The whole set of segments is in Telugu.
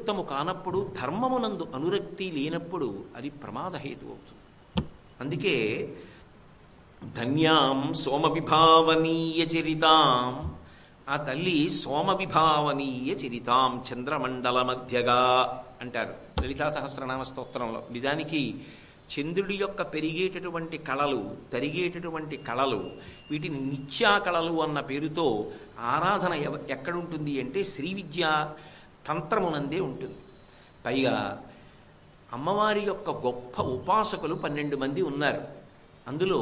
అనురక్తము కానప్పుడు, ధర్మమునందు అనురక్తి లేనప్పుడు అది ప్రమాదహేతు అవుతుంది. అందుకే ధన్యాం సోమవిభావనీయ చరితాం, ఆ తల్లి సోమవిభావనీయ చరితాం చంద్రమండల మధ్యగా అంటారు లలితా సహస్రనామ స్తోత్రంలో. నిజానికి చంద్రుడి యొక్క పెరిగేటటువంటి కళలు, తరిగేటటువంటి కళలు, వీటిని నిత్యా కళలు అన్న పేరుతో ఆరాధన ఎక్కడుంటుంది అంటే శ్రీ విద్యా తంత్రమునందే ఉంటుంది. పైగా అమ్మవారి యొక్క గొప్ప ఉపాసకులు 12 మంది ఉన్నారు. అందులో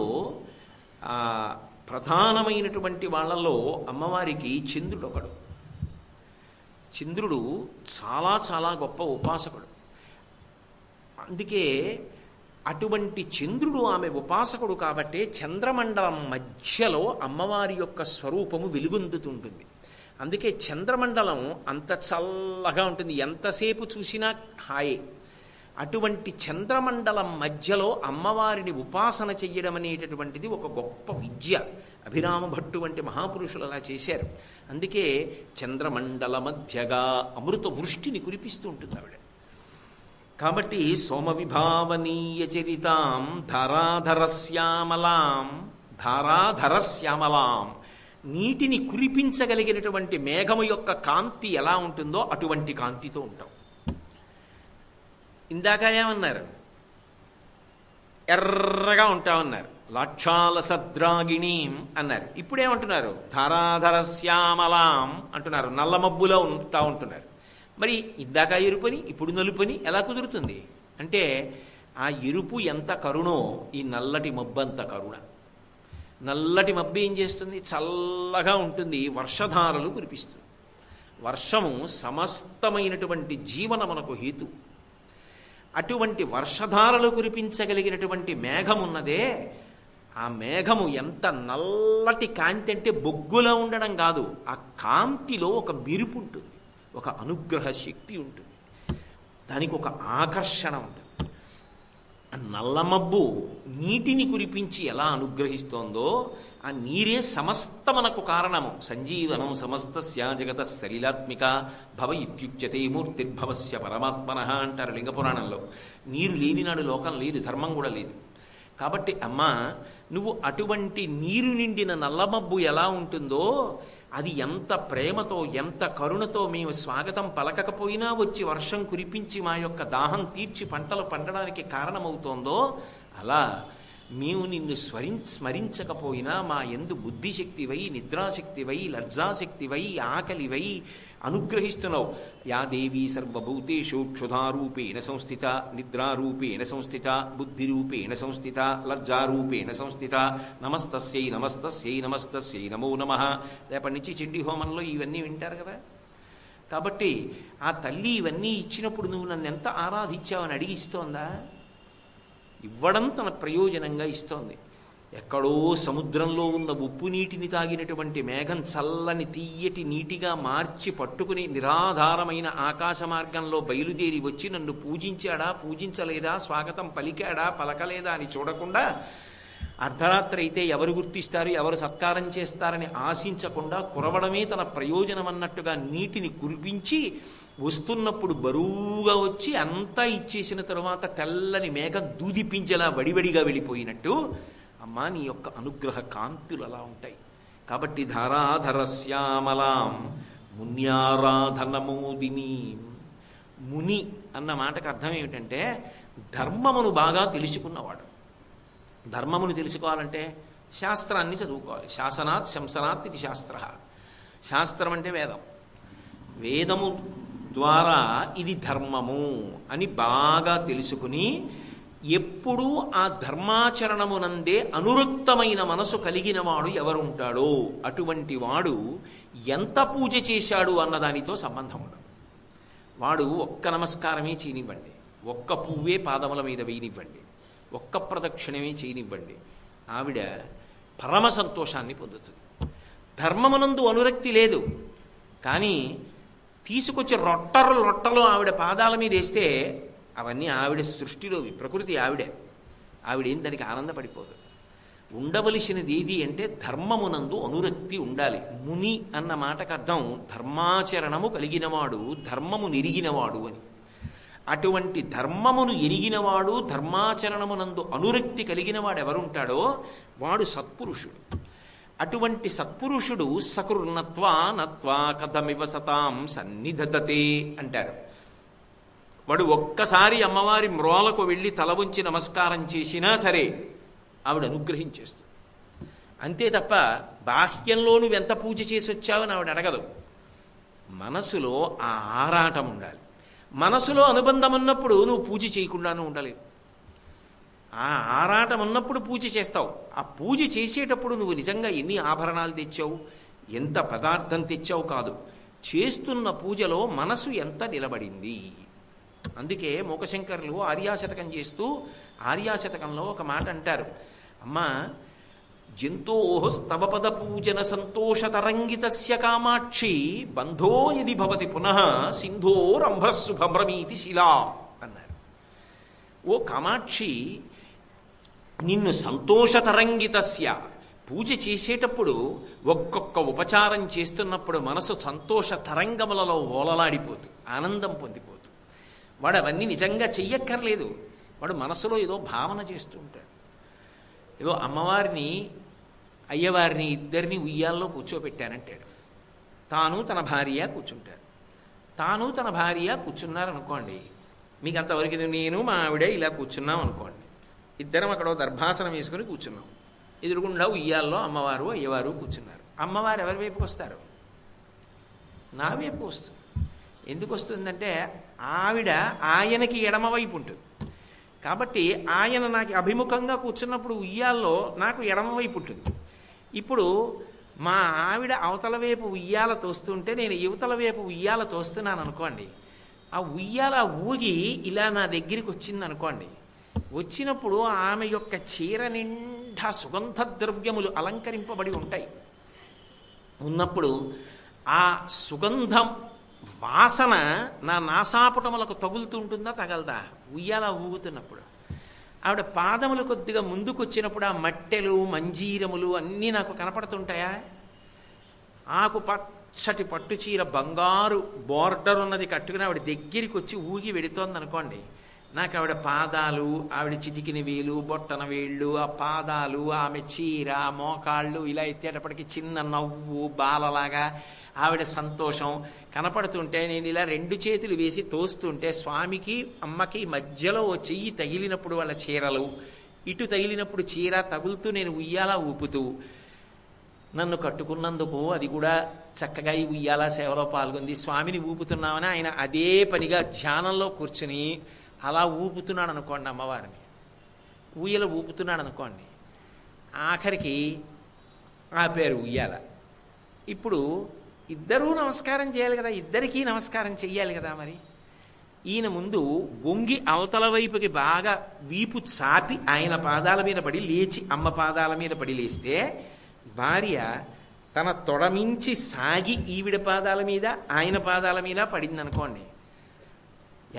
ప్రధానమైనటువంటి వాళ్ళలో అమ్మవారికి చంద్రుడు ఒకడు. చంద్రుడు చాలా చాలా గొప్ప ఉపాసకుడు. అందుకే అటువంటి చంద్రుడు ఆమె ఉపాసకుడు కాబట్టే చంద్రమండలం మధ్యలో అమ్మవారి యొక్క స్వరూపము వెలుగొందుతుంటుంది. అందుకే చంద్రమండలం అంత చల్లగా ఉంటుంది, ఎంతసేపు చూసినా హాయే. అటువంటి చంద్రమండలం మధ్యలో అమ్మవారిని ఉపాసన చెయ్యడం అనేటటువంటిది ఒక గొప్ప విద్య. అభిరామ భట్టు వంటి మహాపురుషులు అలా చేశారు. అందుకే చంద్రమండల మధ్యగా అమృత వృష్టిని కురిపిస్తూ ఉంటుంది ఆవిడ. కాబట్టి సోమవిభావనీయ చరితాం ధారాధరశ్యామలాం, ధారాధరశ్యామలాం, నీటిని కురిపించగలిగినటువంటి మేఘము యొక్క కాంతి ఎలా ఉంటుందో అటువంటి కాంతితో ఉంటాం. ఇందాక ఏమన్నారు? ఎర్రగా ఉంటామన్నారు. లాక్షాల సద్రాగిణీం అన్నారు. ఇప్పుడేమంటున్నారు? ధారాధరశ్యామలాం అంటున్నారు. నల్ల మబ్బులో ఉంటున్నారు. మరి ఇందాక ఎరుపని ఇప్పుడు నలుపని ఎలా కుదురుతుంది అంటే, ఆ ఎరుపు ఎంత కరుణో ఈ నల్లటి మబ్బు అంత కరుణ. నల్లటి మబ్బు ఏం చేస్తుంది? చల్లగా ఉంటుంది, వర్షధారలు కురిపిస్తుంది. వర్షము సమస్తమైనటువంటి జీవనమునకు హేతు. అటువంటి వర్షధారలు కురిపించగలిగినటువంటి మేఘమున్నదే, ఆ మేఘము ఎంత నల్లటి కాంతి అంటే బొగ్గులా ఉండడం కాదు, ఆ కాంతిలో ఒక మెరుపు ఉంటుంది, ఒక అనుగ్రహ శక్తి ఉంటుంది, దానికి ఒక ఆకర్షణ ఉంటుంది. నల్లమబ్బు నీటిని కురిపించి ఎలా అనుగ్రహిస్తోందో, ఆ నీరే సమస్తమనకు కారణము. సంజీవనం సమస్తస్య జగత సలిలాత్మిక భవ ఇత్యుచ్యతే మూర్తిర్భవస్య పరమాత్మన అంటారు లింగపురాణంలో. నీరు లేనినాడు లోకం లేదు, ధర్మం కూడా లేదు. కాబట్టి అమ్మా, నువ్వు అటువంటి నీరు నిండిన నల్లమబ్బు ఎలా ఉంటుందో, అది ఎంత ప్రేమతో ఎంత కరుణతో మేము స్వాగతం పలకకపోయినా వచ్చి వర్షం కురిపించి మా యొక్క దాహం తీర్చి పంటలు పండడానికి కారణమవుతోందో, అలా మేము నిన్ను స్మరించకపోయినా మా యందు బుద్ధిశక్తివై, నిద్రాశక్తివై, లజ్జాశక్తివై, ఆకలివై అనుగ్రహిస్తున్నావు. యా దేవీ సర్వభూతేషు క్షుధారూపేణ సంస్థిత, నిద్రారూపేణ సంస్థిత, బుద్ధిరూపేణ సంస్థిత, లజ్జారూపేణ సంస్థిత, నమస్తస్యై నమస్తస్యై నమస్తస్యై నమో నమః. రేపటి నుంచి చండీ హోమంలో ఇవన్నీ వింటారు కదా. కాబట్టి ఆ తల్లి ఇవన్నీ ఇచ్చినప్పుడు నువ్వు నన్ను ఎంత ఆరాధించావని అడిగిస్తోందా? ఇవ్వడం తన ప్రయోజనంగా ఇస్తోంది. ఎక్కడో సముద్రంలో ఉన్న ఉప్పు నీటిని తాగినటువంటి మేఘం చల్లని తీయటి నీటిగా మార్చి పట్టుకుని నిరాధారమైన ఆకాశ మార్గంలో బయలుదేరి వచ్చి నన్ను పూజించాడా, పూజించలేదా, స్వాగతం పలికాడా, పలకలేదా అని చూడకుండా, అర్ధరాత్రి అయితే ఎవరు గుర్తిస్తారు, ఎవరు సత్కారం చేస్తారని ఆశించకుండా కురవడమే తన ప్రయోజనం అన్నట్టుగా నీటిని కురిపించి వస్తున్నప్పుడు బరువుగా వచ్చి అంతా ఇచ్చేసిన తరువాత తెల్లని మేఘం దూదిపించేలా వడివడిగా వెళ్ళిపోయినట్టు అమ్మా నీ యొక్క అనుగ్రహ కాంతులు అలా ఉంటాయి. కాబట్టి ధారాధరశ్యామలాం మున్యారాధనమోదిని. ముని అన్న మాటకు అర్థం ఏమిటంటే ధర్మమును బాగా తెలుసుకున్నవాడు. ధర్మమును తెలుసుకోవాలంటే శాస్త్రాన్ని చదువుకోవాలి. శాసనాత్ శంసనాత్ ఇది శాస్త్ర. శాస్త్రం అంటే వేదం. వేదము ద్వారా ఇది ధర్మము అని బాగా తెలుసుకుని ఎప్పుడూ ఆ ధర్మాచరణమునందే అనురక్తమైన మనసు కలిగిన వాడు ఎవరుంటాడో అటువంటి వాడు ఎంత పూజ చేశాడు అన్నదానితో సంబంధం ఉండదు. వాడు ఒక్క నమస్కారమే చేయనివ్వండి, ఒక్క పువ్వే పాదముల మీద వేయనివ్వండి, ఒక్క ప్రదక్షిణమే చేయనివ్వండి, ఆవిడ పరమ సంతోషాన్ని పొందుతుంది. ధర్మమునందు అనురక్తి లేదు, కానీ తీసుకొచ్చి రొట్టలు ఆవిడ పాదాల మీద వేస్తే అవన్నీ ఆవిడ సృష్టిలోవి, ప్రకృతి ఆవిడే. ఆవిడేం దానికి ఆనందపడిపోదు. ఉండవలసినది ఏది అంటే ధర్మమునందు అనురక్తి ఉండాలి. ముని అన్న మాటకు అర్థం ధర్మాచరణము కలిగినవాడు, ధర్మము నెరిగినవాడు అని. అటువంటి ధర్మమును ఎరిగినవాడు, ధర్మాచరణమునందు అనురక్తి కలిగినవాడు ఎవరుంటాడో వాడు సత్పురుషుడు. అటువంటి సత్పురుషుడు సకృన్నత్వా నత్వా కథమివ సతాం సన్నిధదతే అంటారు. వాడు ఒక్కసారి అమ్మవారి మ్రోలకు వెళ్ళి తల ఉంచి నమస్కారం చేసినా సరే ఆవిడ అనుగ్రహించేస్తుంది. అంతే తప్ప బాహ్యంలో నువ్వెంత పూజ చేసి వచ్చావని ఆవిడ అడగదు. మనసులో ఆ ఆరాటం ఉండాలి. మనసులో అనుబంధం ఉన్నప్పుడు నువ్వు పూజ చేయకుండానూ ఉండలేవు. ఆ ఆరాటం ఉన్నప్పుడు పూజ చేస్తావు. ఆ పూజ చేసేటప్పుడు నువ్వు నిజంగా ఎన్ని ఆభరణాలు తెచ్చావు, ఎంత పదార్థం తెచ్చావు కాదు, చేస్తున్న పూజలో మనసు ఎంత నిలబడింది. అందుకే మూకశంకరులు ఆర్యాశతకం చేస్తూ ఆర్యాశతకంలో ఒక మాట అంటారు, అమ్మా జంతో స్తవపద పూజన సంతోషతరంగితస్య కామాక్షి బంధో యది భవతి పునః సింధోరంభస్సు భ్రమీతి శిలా అన్నారు. ఓ కామాక్షి, నిన్ను సంతోషతరంగితస్య పూజ చేసేటప్పుడు ఒక్కొక్క ఉపచారం చేస్తున్నప్పుడు మనసు సంతోష తరంగములలో ఓలలాడిపోతూ ఆనందం పొందిపోతూ, వాడు అవన్నీ నిజంగా చెయ్యక్కర్లేదు. వాడు మనసులో ఏదో భావన చేస్తూ ఉంటాడు. ఏదో అమ్మవారిని అయ్యవారిని ఇద్దరిని ఉయ్యాల్లో కూర్చోబెట్టానంటాడు. తాను తన భార్య కూర్చుంటాడు. తాను తన భార్య కూర్చున్నారనుకోండి, మీకు అంతవరకు నేను మా ఆవిడ ఇలా కూర్చున్నాం అనుకోండి. ఇద్దరం అక్కడ దర్భాసనం వేసుకుని కూర్చున్నాం. ఎదురుగుండా ఉయ్యాల్లో అమ్మవారు అయ్యవారు కూర్చున్నారు. అమ్మవారు ఎవరి వైపుకి వస్తారు? నా వైపు వస్తుంది. ఎందుకు వస్తుందంటే ఆవిడ ఆయనకి ఎడమవైపు ఉంటుంది కాబట్టి ఆయన నాకు అభిముఖంగా కూర్చున్నప్పుడు ఉయ్యాల్లో నాకు ఎడమవైపు ఉంటుంది. ఇప్పుడు మా ఆవిడ అవతల వైపు ఉయ్యాల తోస్తుంటే నేను యువతల వైపు ఉయ్యాల తోస్తున్నాను అనుకోండి. ఆ ఉయ్యాల ఊగి ఇలా నా దగ్గరికి వచ్చింది అనుకోండి. వచ్చినప్పుడు ఆమె యొక్క చీర నిండా సుగంధ ద్రవ్యములు అలంకరింపబడి ఉంటాయి. ఉన్నప్పుడు ఆ సుగంధం వాసన నా నాసాపుటములకు తగులుతూ ఉంటుందా, తగలదా? ఉయ్యాల ఊగుతున్నప్పుడు ఆవిడ పాదములు కొద్దిగా ముందుకు వచ్చినప్పుడు ఆ మట్టెలు మంజీరములు అన్నీ నాకు కనపడుతుంటాయా? ఆకు పచ్చటి పట్టు చీర బంగారు బోర్డర్ ఉన్నది కట్టుకుని ఆవిడ దగ్గరికి వచ్చి ఊగి వెడుతోంది అనుకోండి. నాకు ఆవిడ పాదాలు, ఆవిడ చిటికిన వేలు, బొట్టన వేళ్ళు, ఆ పాదాలు, ఆమె చీర, మోకాళ్ళు ఇలా ఎత్తేటప్పటికి చిన్న నవ్వు బాలలాగా ఆవిడ సంతోషం కనపడుతుంటే నేను ఇలా రెండు చేతులు వేసి తోస్తుంటే స్వామికి అమ్మకి మధ్యలో ఓ చెయ్యి తగిలినప్పుడు వాళ్ళ చీరలు, ఇటు తగిలినప్పుడు చీర తగులుతూ నేను ఉయ్యాలా ఊపుతూ, నన్ను కట్టుకున్నందుకు అది కూడా చక్కగా ఈ ఉయ్యాల సేవలో పాల్గొంది, స్వామిని ఊపుతున్నామని ఆయన అదే పనిగా ధ్యానంలో కూర్చుని అలా ఊపుతున్నాడు అనుకోండి. అమ్మవారిని ఉయ్యల ఊపుతున్నాడు అనుకోండి. ఆఖరికి ఆ పేరు ఉయ్యాల. ఇప్పుడు ఇద్దరూ నమస్కారం చేయాలి కదా, ఇద్దరికీ నమస్కారం చెయ్యాలి కదా. మరి ఈయన ముందు వంగి అవతల వైపుకి బాగా వీపు చాపి ఆయన పాదాల మీద పడి లేచి అమ్మ పాదాల మీద పడి లేస్తే భార్య తన తొడమించి సాగి ఈవిడ పాదాల మీద ఆయన పాదాల మీద పడింది అనుకోండి.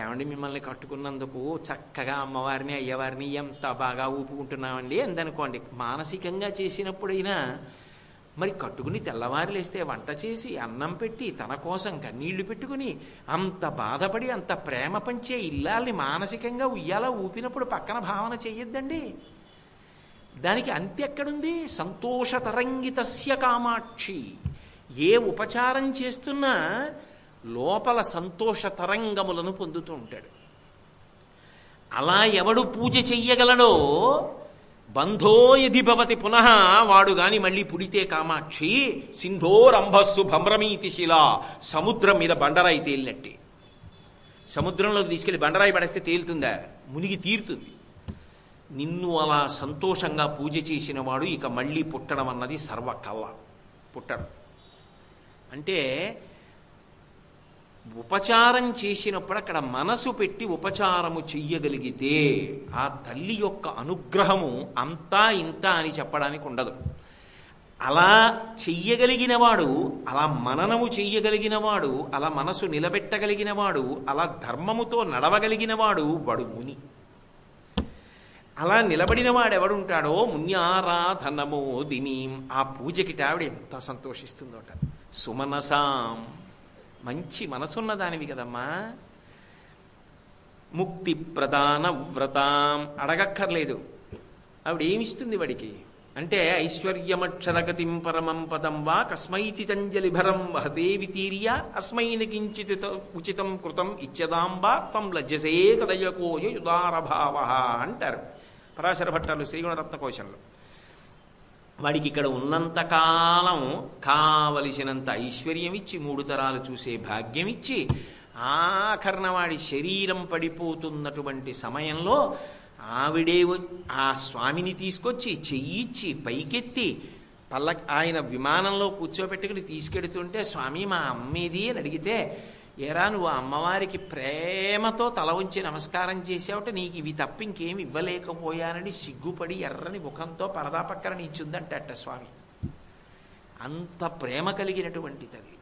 ఏమండి మిమ్మల్ని కట్టుకున్నందుకు చక్కగా అమ్మవారిని అయ్యవారిని ఎంత బాగా ఊపుకుంటున్నామండి అందనుకోండి. మానసికంగా చేసినప్పుడైనా మరి కట్టుకుని తెల్లవారు లేస్తే వంట చేసి అన్నం పెట్టి తన కోసం కన్నీళ్లు పెట్టుకుని అంత బాధపడి అంత ప్రేమ పంచే ఇల్లాల్ని మానసికంగా ఉయ్యాల ఊపినప్పుడు పక్కన భావన చెయ్యొద్దండి. దానికి అంతెక్కడుంది? సంతోషతరంగితస్య కామాక్షి. ఏ ఉపచారం చేస్తున్నా లోపల సంతోష తరంగములను పొందుతూ ఉంటాడు. అలా ఎవడు పూజ చెయ్యగలడో బంధో యది భవతి పునః, వాడు గాని మళ్ళీ పుడితే కామాక్షి సింధోరంభస్సు భ్రమీతి శిలా, సముద్రం మీద బండరాయి తేలినట్టే. సముద్రంలోకి తీసుకెళ్లి బండరాయి పడేస్తే తేలుతుందా? మునిగి తీరుతుంది. నిన్ను అలా సంతోషంగా పూజ చేసిన వాడు ఇక మళ్ళీ పుట్టడం అన్నది సర్వకళ. పుట్టడం అంటే ఉపచారం చేసినప్పుడు అక్కడ మనసు పెట్టి ఉపచారము చెయ్యగలిగితే ఆ తల్లి యొక్క అనుగ్రహము అంతా ఇంత అని చెప్పడానికి ఉండదు. అలా చెయ్యగలిగినవాడు, అలా మననము చెయ్యగలిగినవాడు, అలా మనసు నిలబెట్టగలిగినవాడు, అలా ధర్మముతో నడవగలిగినవాడు వాడు ముని. అలా నిలబడిన వాడెవడుంటాడో మున్యారాధనమోదిని, ఆ పూజకి ఆవిడ ఎంత సంతోషిస్తుందోట. సుమనసాం, మంచి మనసున్న దానివి కదమ్మా. ముక్తి ప్రధాన వ్రతాం, అడగక్కర్లేదు. ఆవిడేమిస్తుంది వాడికి అంటే, ఐశ్వర్యమక్షరగతిం పరమం పదం వా కస్మైతి తంజలిభరం వహతే వితీర్య అస్మైన కించిత్ ఉచితం కృతం ఇచ్చదాంబా త్వం లజ్జసే కదయకోయ యుదారభావ అంటారు పరాశర భట్టాలు శ్రీగుణరత్న కోశంలో. వాడికి ఇక్కడ ఉన్నంతకాలం కావలసినంత ఐశ్వర్యం ఇచ్చి 3 తరాలు చూసే భాగ్యం ఇచ్చి ఆఖరణ వాడి శరీరం పడిపోతున్నటువంటి సమయంలో ఆవిడే ఆ స్వామిని తీసుకొచ్చి చెయ్యిచ్చి పైకెత్తి ఆయన విమానంలో కూర్చోబెట్టుకుని తీసుకెడుతుంటే, స్వామి మా అమ్మేది అని అడిగితే, ఏరా నువ్వు అమ్మవారికి ప్రేమతో తల ఉంచి నమస్కారం చేసావుట, నీకు ఇవి తప్ప ఇంకేమి ఇవ్వలేకపోయానని సిగ్గుపడి ఎర్రని ముఖంతో పరదా పక్కన నించుందంటట స్వామి. అంత ప్రేమ కలిగినటువంటి తల్లి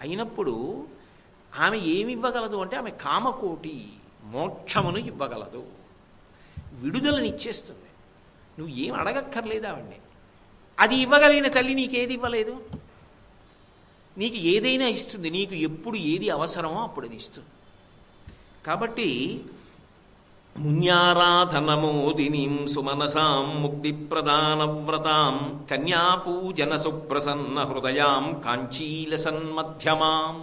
అయినప్పుడు ఆమె ఏమి ఇవ్వగలదు అంటే, ఆమె కామకోటి మోక్షమును ఇవ్వగలదు, విడుదలనిచ్చేస్తుంది. నువ్వు ఏం అడగక్కర్లేదు ఆవిడ్ని. అది ఇవ్వగలిగిన తల్లి నీకేది ఇవ్వలేదు? నీకు ఏదైనా ఇస్తుంది. నీకు ఎప్పుడు ఏది అవసరమో అప్పుడు అది ఇస్తుంది. కాబట్టి మున్యారాధనమోదినీం సుమనసాం ముక్తి ప్రదాన వ్రతాం కన్యాపూజన సుప్రసన్న హృదయాం కాంచీలసన్మధ్యమాం